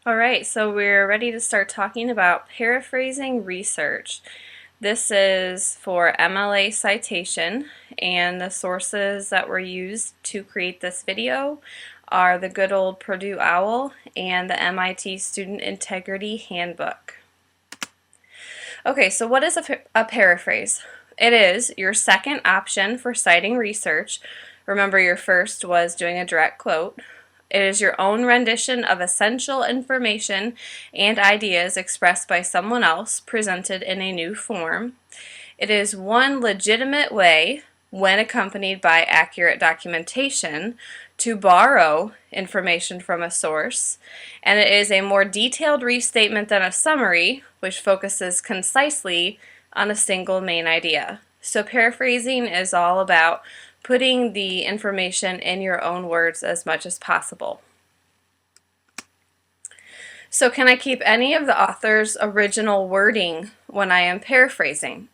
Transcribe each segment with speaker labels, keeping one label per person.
Speaker 1: All right, so we're ready to start talking about paraphrasing research. This is for MLA citation, and the sources that were used to create this video are the good old Purdue OWL and the MIT Student Integrity Handbook. Okay, so what is a paraphrase? It is your second option for citing research. Remember, your first was doing a direct quote. It is your own rendition of essential information and ideas expressed by someone else presented in a new form. It is one legitimate way, when accompanied by accurate documentation, to borrow information from a source, and it is a more detailed restatement than a summary, which focuses concisely on a single main idea. So paraphrasing is all about putting the information in your own words as much as possible. So can I keep any of the author's original wording when I am paraphrasing?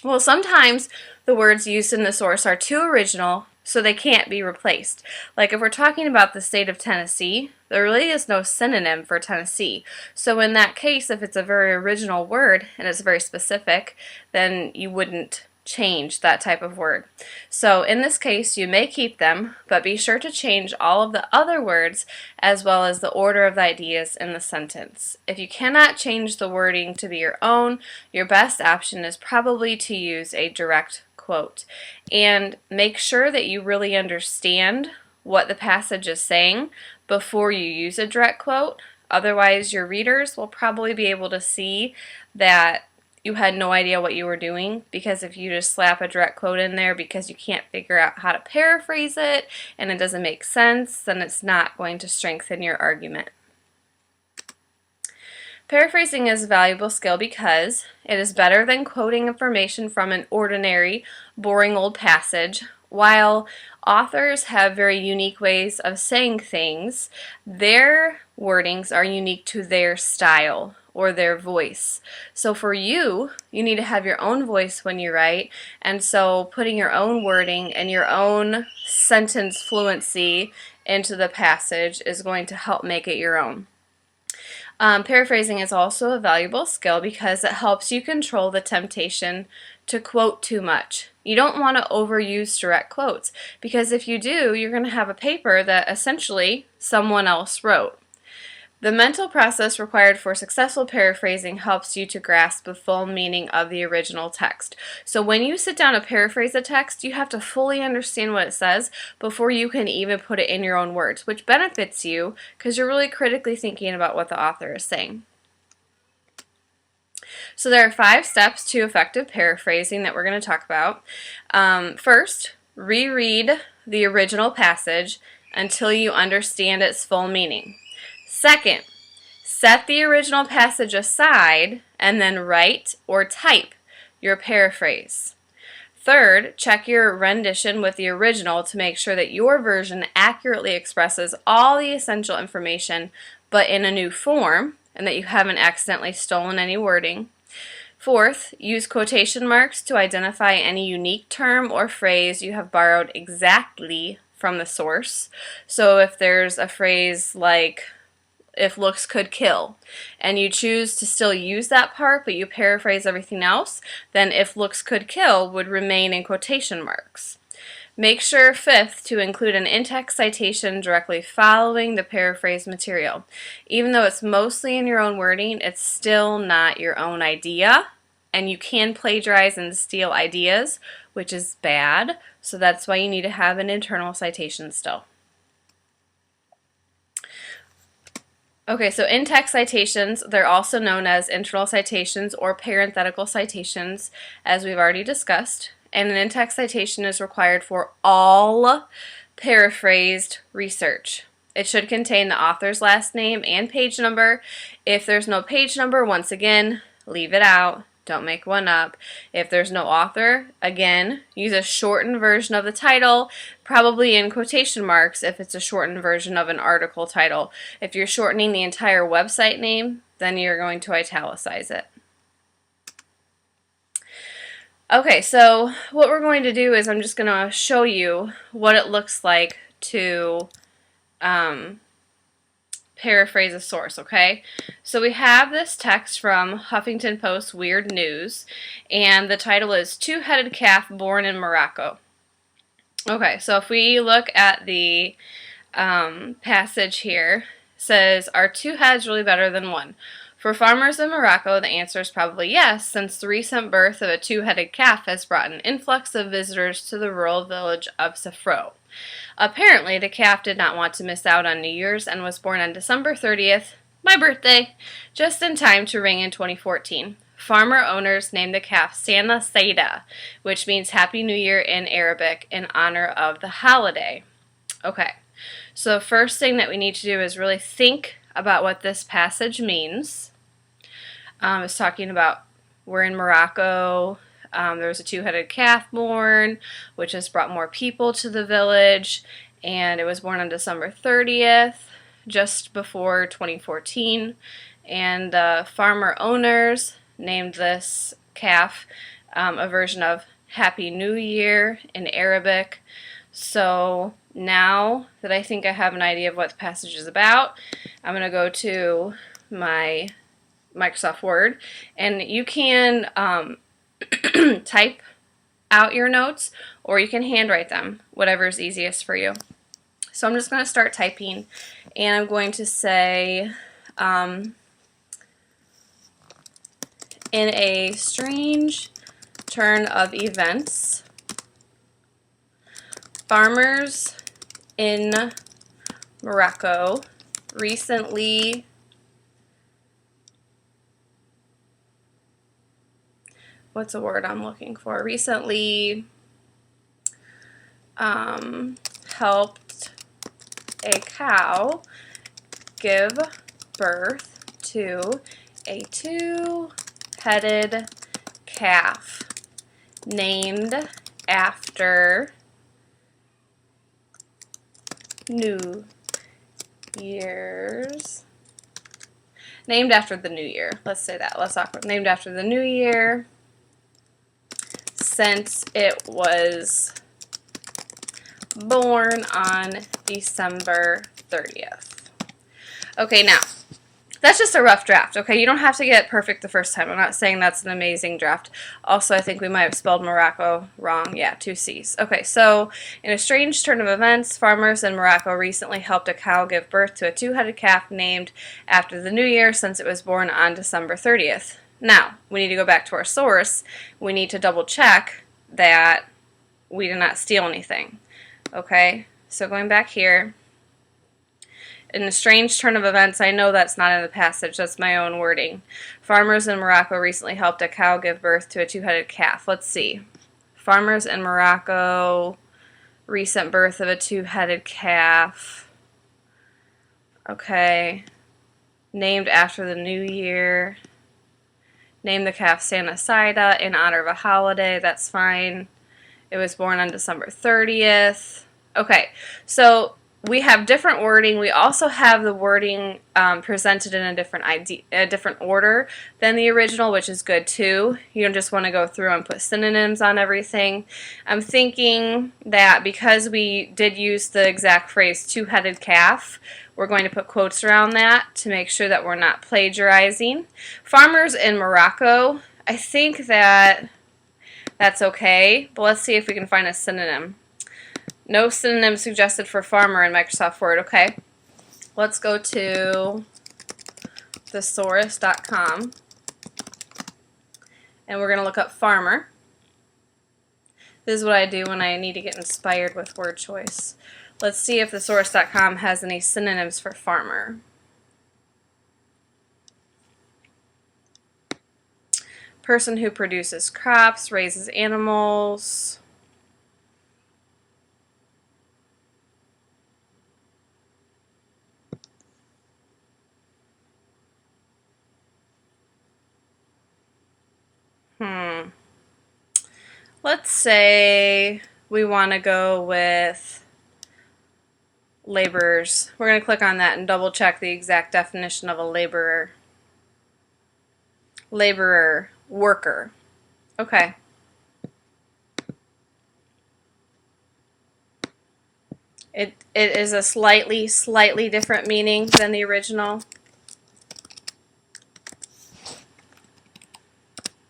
Speaker 1: Well, sometimes the words used in the source are too original, so they can't be replaced. Like if we're talking about the state of Tennessee, there really is no synonym for Tennessee. So in that case, if it's a very original word and it's very specific, then you wouldn't change that type of word. So in this case, you may keep them, but be sure to change all of the other words as well as the order of the ideas in the sentence. If you cannot change the wording to be your own, your best option is probably to use a direct quote. And make sure that you really understand what the passage is saying before you use a direct quote. Otherwise, your readers will probably be able to see that you had no idea what you were doing, because if you just slap a direct quote in there because you can't figure out how to paraphrase it and it doesn't make sense, then it's not going to strengthen your argument. Paraphrasing is a valuable skill because it is better than quoting information from an ordinary, boring old passage. While authors have very unique ways of saying things, their wordings are unique to their style or their voice. So for you, you need to have your own voice when you write, and so putting your own wording and your own sentence fluency into the passage is going to help make it your own. Paraphrasing is also a valuable skill because it helps you control the temptation to quote too much. You don't want to overuse direct quotes, because if you do, you're going to have a paper that essentially someone else wrote. The mental process required for successful paraphrasing helps you to grasp the full meaning of the original text. So when you sit down to paraphrase a text, you have to fully understand what it says before you can even put it in your own words, which benefits you because you're really critically thinking about what the author is saying. So there are 5 steps to effective paraphrasing that we're going to talk about. First, reread the original passage until you understand its full meaning. Second, set the original passage aside and then write or type your paraphrase. Third, check your rendition with the original to make sure that your version accurately expresses all the essential information but in a new form, and that you haven't accidentally stolen any wording. Fourth, use quotation marks to identify any unique term or phrase you have borrowed exactly from the source. So if there's a phrase like, "if looks could kill," and you choose to still use that part but you paraphrase everything else, then "if looks could kill" would remain in quotation marks. Make sure, fifth, to include an in-text citation directly following the paraphrase material. Even though it's mostly in your own wording, it's still not your own idea, and you can plagiarize and steal ideas, which is bad, so that's why you need to have an internal citation still. Okay, so in-text citations, they're also known as internal citations or parenthetical citations, as we've already discussed. And an in-text citation is required for all paraphrased research. It should contain the author's last name and page number. If there's no page number, once again, leave it out. Don't make one up. If there's no author, again, use a shortened version of the title, probably in quotation marks if it's a shortened version of an article title. If you're shortening the entire website name, then you're going to italicize it. Okay, so what we're going to do is I'm just going to show you what it looks like to paraphrase a source, okay? So we have this text from Huffington Post Weird News, and the title is Two-Headed Calf Born in Morocco. Okay, so if we look at the passage here, it says, are two heads really better than one? For farmers in Morocco, the answer is probably yes, since the recent birth of a two-headed calf has brought an influx of visitors to the rural village of Safro. Apparently, the calf did not want to miss out on New Year's and was born on December 30th, my birthday, just in time to ring in 2014. Farmer owners named the calf Sana Saida, which means Happy New Year in Arabic, in honor of the holiday. Okay, so the first thing that we need to do is really think about what this passage means. It's talking about we're in Morocco. There was a two-headed calf born, which has brought more people to the village, and it was born on December 30th, just before 2014, and the farmer owners named this calf a version of Happy New Year in Arabic. So now that I think I have an idea of what the passage is about, I'm going to go to my Microsoft Word, and you can type out your notes, or you can handwrite them, whatever is easiest for you. So I'm just going to start typing, and I'm going to say, in a strange turn of events, farmers in Morocco recently what's a word I'm looking for? Recently helped a cow give birth to a two-headed calf named after New Year's. Named after the New Year. Let's say that. Let's talk about named after the New Year, since it was born on December 30th. Okay, now, that's just a rough draft, okay? You don't have to get it perfect the first time. I'm not saying that's an amazing draft. Also, I think we might have spelled Morocco wrong. Yeah, two C's. Okay, so in a strange turn of events, farmers in Morocco recently helped a cow give birth to a two-headed calf named after the New Year, since it was born on December 30th. Now, we need to go back to our source. We need to double check that we did not steal anything. Okay, so going back here, in a strange turn of events, I know that's not in the passage, that's my own wording. Farmers in Morocco recently helped a cow give birth to a two-headed calf. Let's see. Farmers in Morocco, recent birth of a two-headed calf. Okay. Named after the New Year. Named the calf Sana Saida in honor of a holiday. That's fine. It was born on December 30th. Okay, so we have different wording. We also have the wording presented in a different order than the original, which is good too. You don't just want to go through and put synonyms on everything. I'm thinking that because we did use the exact phrase two-headed calf, we're going to put quotes around that to make sure that we're not plagiarizing. Farmers in Morocco, I think that that's okay, but let's see if we can find a synonym. No synonym suggested for farmer in Microsoft Word. Okay, let's go to thesaurus.com, and we're going to look up farmer. This is what I do when I need to get inspired with word choice. Let's see if thesaurus.com has any synonyms for farmer. Person who produces crops, raises animals. Let's say we want to go with laborers. We're going to click on that and double check the exact definition of a laborer. Laborer, worker. Okay. It is a slightly different meaning than the original,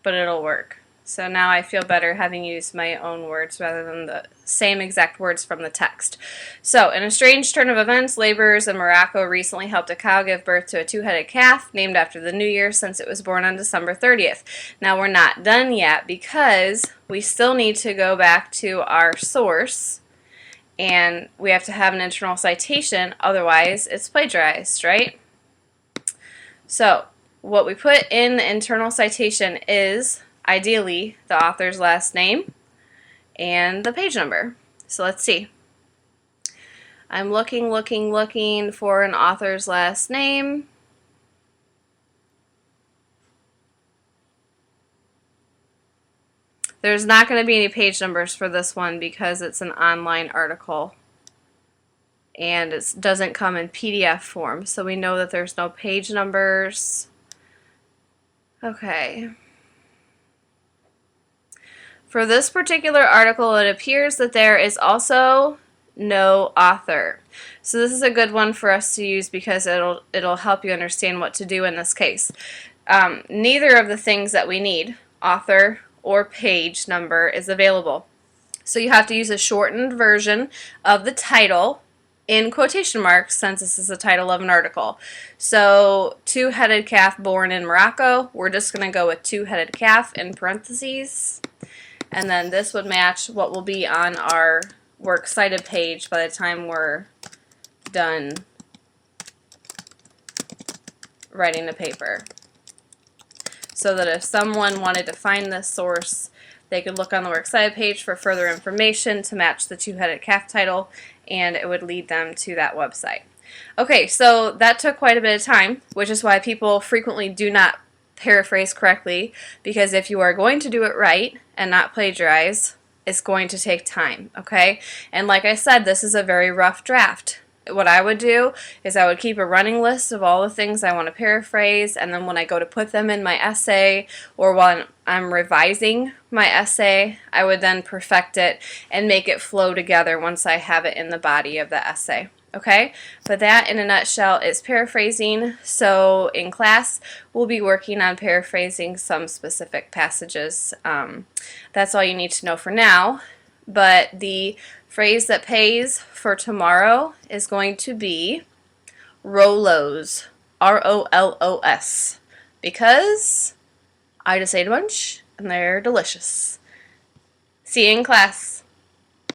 Speaker 1: but it'll work. So now I feel better having used my own words rather than the same exact words from the text. So, in a strange turn of events, laborers in Morocco recently helped a cow give birth to a two-headed calf named after the new year since it was born on December 30th. Now, we're not done yet because we still need to go back to our source, and we have to have an internal citation, otherwise it's plagiarized, right? So, what we put in the internal citation is ideally the author's last name and the page number. So let's see. I'm looking for an author's last name. There's not going to be any page numbers for this one because it's an online article and it doesn't come in PDF form, so we know that there's no page numbers. Okay. For this particular article, it appears that there is also no author. So this is a good one for us to use because it'll help you understand what to do in this case. Neither of the things that we need, author or page number, is available. So you have to use a shortened version of the title in quotation marks since this is the title of an article. So, two-headed calf born in Morocco, we're just going to go with two-headed calf in parentheses. And then this would match what will be on our works cited page by the time we're done writing the paper. So that if someone wanted to find this source, they could look on the works cited page for further information to match the two-headed calf title, and it would lead them to that website. Okay, so that took quite a bit of time, which is why people frequently do not paraphrase correctly, because if you are going to do it right and not plagiarize, it's going to take time, okay? And like I said, this is a very rough draft. What I would do is I would keep a running list of all the things I want to paraphrase, and then when I go to put them in my essay or while I'm revising my essay, I would then perfect it and make it flow together once I have it in the body of the essay. Okay, but that in a nutshell is paraphrasing. So in class, we'll be working on paraphrasing some specific passages. That's all you need to know for now. But the phrase that pays for tomorrow is going to be Rollos, R-O-L-O-S, because I just ate a bunch and they're delicious. See you in class.